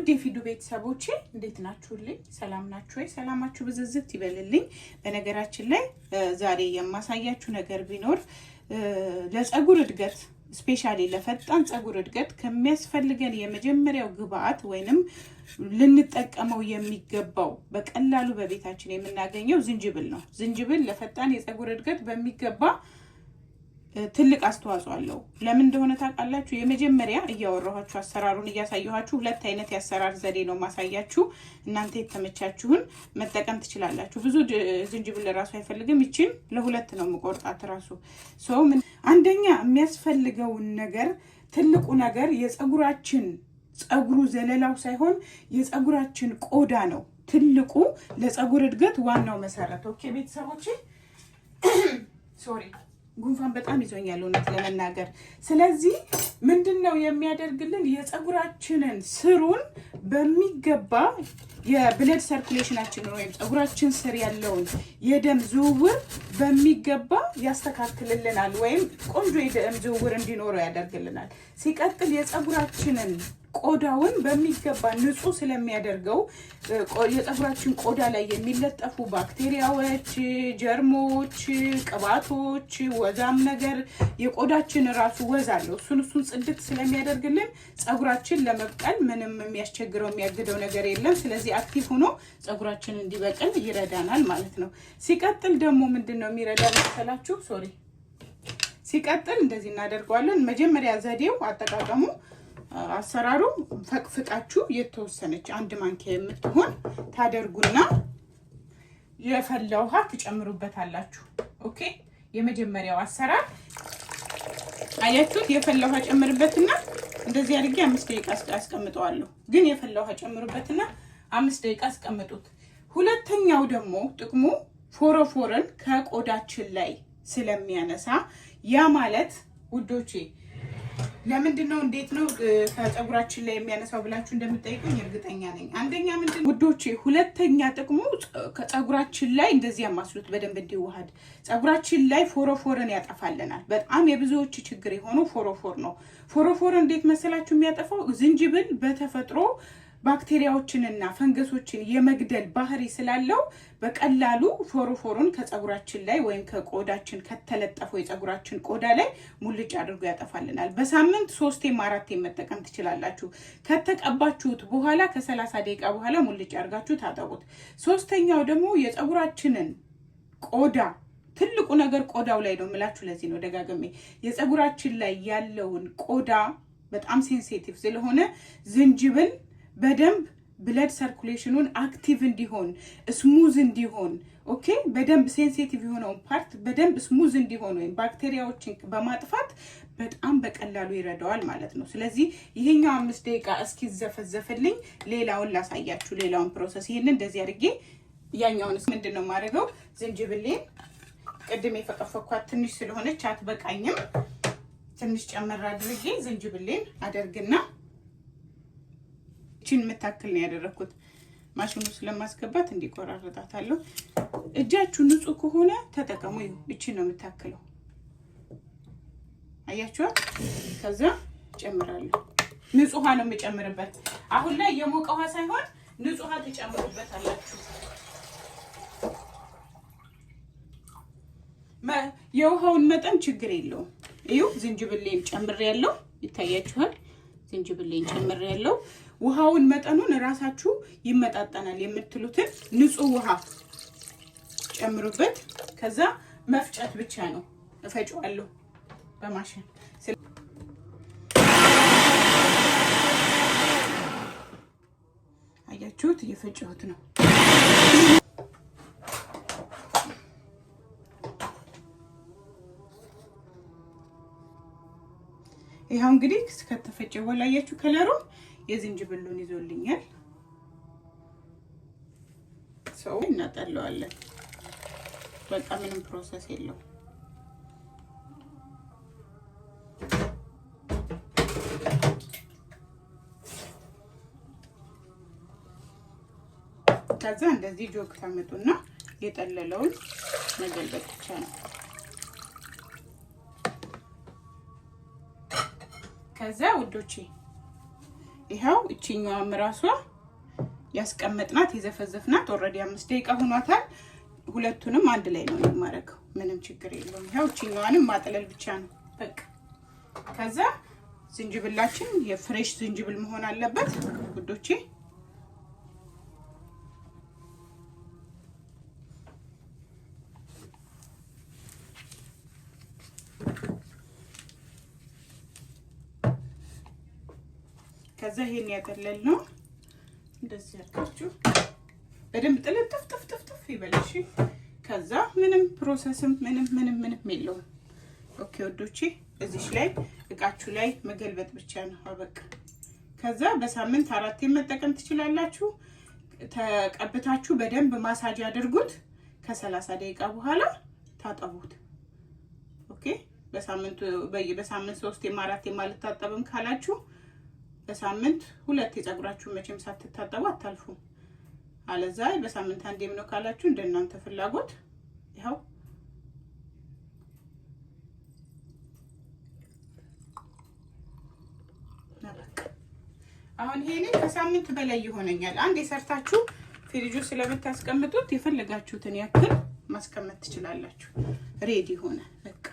ውድ የፊዱ ቤተሰቦቼ እንዴት ናችሁልኝ? ሰላም ናችሁ ወይ? ሰላማችሁ ብዝዝት ይበልልኝ። በነገራችን ላይ ዛሬ የማሳያችሁ ነገር ቢኖር ለፀጉር እድገት ስፔሻሊ ለፈጣን ፀጉር እድገት ከሚያስፈልገን የመጀመሪያው ግብአት ወይንም ልንጠቀመው የሚገባው በቀላሉ በቤታችን የምናገኘው ዝንጅብል ነው። ዝንጅብል ለፈጣን የፀጉር እድገት በሚገባ ትልቅ አስተዋጽኦ አለው። ለምን እንደሆነ ታውቃላችሁ? የመጀመሪያ እያወራኋችሁ አሰራሩን እያሳየኋችሁ ሁለት አይነት የአሰራር ዘዴ ነው ማሳያችሁ። እናንተ የተመቻችሁን መጠቀም ትችላላችሁ። ብዙ ዝንጅብል ራሱ አይፈልግም። ይቺን ለሁለት ነው መቆርጣት ራሱ ምን አንደኛ የሚያስፈልገውን ነገር ትልቁ ነገር ፀጉሩ ዘለላው ሳይሆን የፀጉራችን ቆዳ ነው። ትልቁ ለፀጉር እድገት ዋናው መሰረት። ኦኬ ቤተሰቦቼ ሶሪ ጉንፋን በጣም ይዞኛል እውነት ለመናገር። ስለዚህ ምንድነው የሚያደርግልን የፀጉራችንን ስሩን በሚገባ የብለድ ሰርኩሌሽናችን ወይም ፀጉራችን ስር ያለውን የደም ዝውውር በሚገባ ያስተካክልልናል ወይም ቆንጆ የደም ዝውውር እንዲኖረው ያደርግልናል። ሲቀጥል የፀጉራችንን ቆዳውን በሚገባ ንጹህ ስለሚያደርገው የፀጉራችን ቆዳ ላይ የሚለጠፉ ባክቴሪያዎች፣ ጀርሞች፣ ቅባቶች፣ ወዛም ነገር የቆዳችን ራሱ ወዝ አለው እሱን ጽድት ስለሚያደርግልን ፀጉራችን ለመብቀል ምንም የሚያስቸግረው የሚያግደው ነገር የለም። ስለዚህ አክቲቭ ሆኖ ፀጉራችን እንዲበቅል ይረዳናል ማለት ነው። ሲቀጥል ደግሞ ምንድነው የሚረዳን መሰላችሁ? ሲቀጥል እንደዚህ እናደርገዋለን። መጀመሪያ ዘዴው አጠቃቀሙ አሰራሩ ፈቅፍቃችሁ የተወሰነች አንድ ማንኪያ የምትሆን ታደርጉና የፈላ ውሃ ትጨምሩበታላችሁ። ኦኬ የመጀመሪያው አሰራር አያችሁት? የፈላ ውሃ ጨምሩበትና እንደዚህ አድርጌ 5 ደቂቃ አስቀምጠዋለሁ። ግን የፈላ ውሃ ጨምሩበትና 5 ደቂቃ አስቀምጡት። ሁለተኛው ደግሞ ጥቅሙ ፎረፎርን ከቆዳችን ላይ ስለሚያነሳ ያ ማለት ውዶቼ ለምንድነው እንዴት ነው ከፀጉራችን ላይ የሚያነሳው ብላችሁ እንደምትጠይቁኝ እርግጠኛ ነኝ። አንደኛ ምንድነው ውዶቼ ሁለተኛ ጥቅሙ ከፀጉራችን ላይ እንደዚህ ያማስሉት በደንብ እንዲዋሃድ ፀጉራችን ላይ ፎረፎርን ያጠፋልናል። በጣም የብዙዎች ችግር የሆነው ፎረፎር ነው። ፎረፎር እንዴት መሰላችሁ የሚያጠፋው? ዝንጅብል በተፈጥሮ ባክቴሪያዎችንና ፈንገሶችን የመግደል ባህሪ ስላለው በቀላሉ ፎረፎሩን ከፀጉራችን ላይ ወይም ከቆዳችን ከተለጠፈው የፀጉራችን ቆዳ ላይ ሙልጭ አድርጎ ያጠፋልናል። በሳምንት 3 or 4 መጠቀም ትችላላችሁ። ከተቀባችሁት በኋላ ከ30 ደቂቃ በኋላ ሙልጭ አድርጋችሁ ታጠቡት። ሶስተኛው ደግሞ የፀጉራችንን ቆዳ ትልቁ ነገር ቆዳው ላይ ነው የምላችሁ። ለዚህ ነው ደጋግሜ የፀጉራችን ላይ ያለውን ቆዳ በጣም ሴንሲቲቭ ስለሆነ ዝንጅብል በደንብ ብለድ ሰርኩሌሽኑን አክቲቭ እንዲሆን ስሙዝ እንዲሆን ኦኬ በደንብ ሴንሲቲቭ የሆነውን ፓርት በደንብ ስሙዝ እንዲሆን ወይም ባክቴሪያዎችን በማጥፋት በጣም በቀላሉ ይረዳዋል ማለት ነው። ስለዚህ ይሄኛው 5 ደቂቃ እስኪዘፈዘፍልኝ ሌላውን ላሳያችሁ። ሌላውን ፕሮሰስ ይሄን እንደዚህ አድርጌ ያኛውንስ ምንድነው ማድረገው? ዝንጅብሌን ቅድም የፈቀፈኳት ትንሽ ስለሆነች አትበቃኝም። ትንሽ ጨመር አድርጌ ዝንጅብሌን አደርግና እቺን መታከል ነው ያደረኩት። ማሽኑ ስለማስገባት እንዲቆራረጣታለሁ። እጃችሁ ንጹህ ከሆነ ተጠቀሙ። እቺን ነው የምታከለው። አያችሁ? ከዛ ጨምራለሁ። ንጹህ ውሃ ነው የምጨምርበት። አሁን ላይ የሞቀ ውሃ ሳይሆን ንጹህ ውሃ ትጨምሩበታላችሁ። የውሃውን መጠን ችግር የለውም። እዩ ዝንጅብሌን ጨምሬያለሁ። ይታያችኋል? ዝንጅብሌን ጨምሬያለሁ። ውሃውን መጠኑን ራሳችሁ ይመጣጣናል የምትሉትን ንጹህ ውሃ ጨምሩበት። ከዛ መፍጨት ብቻ ነው። እፈጨዋለሁ በማሽን። አያችሁት? እየፈጨሁት ነው። ይሄው እንግዲህ ከተፈጨ በኋላ አያችሁ ከለሩ የዝንጅብሉን ይዞልኛል። ሰው እናጠለዋለን። በቃ ምንም ፕሮሰስ የለው። ከዛ እንደዚህ ጆክ ታመጡና የጠለለውን መገልበጥ ብቻ ነው። ከዛ ውዶቼ ይሄው እቺኛዋም ራሷ ያስቀመጥናት የዘፈዘፍናት ኦሬዲ 5 ደቂቃ ሆኗታል። ሁለቱንም አንድ ላይ ነው የማረገው። ምንም ችግር የለውም። ይሄው እቺኛዋንም ማጥለል ብቻ ነው በቃ። ከዛ ዝንጅብላችን የፍሬሽ ዝንጅብል መሆን አለበት ውዶቼ። ከዛ ይሄን ያጠለል ነው እንደዚህ አድርጋችሁ በደንብ ጥልጥፍ ይበልሽ። ከዛ ምንም ፕሮሰስም ምንም የለውም። ኦኬ ወዶቼ እዚሽ ላይ እቃችሁ ላይ መገልበጥ ብቻ ነው አበቃ። ከዛ በሳምንት 4 መጠቀም ትችላላችሁ። ተቀብታችሁ በደንብ ማሳጅ አድርጉት። ከ30 ደቂቃ በኋላ ታጠቡት። ኦኬ በሳምንት 3 4 ማልታጠብም ካላችሁ በሳምንት 2 የፀጉራችሁ መቼም ሳትታጠቡ አታልፉ። አለዛ በሳምንት አንዴም ነው ካላችሁ እንደናንተ ፍላጎት። ይሄው አሁን ይሄኔ ከሳምንት በላይ ይሆነኛል። አንዴ ሰርታችሁ ፍሪጅ ውስጥ ስለምታስቀምጡት የፈለጋችሁትን ያክል ማስቀመጥ ትችላላችሁ። ሬዲ ሆነ በቃ።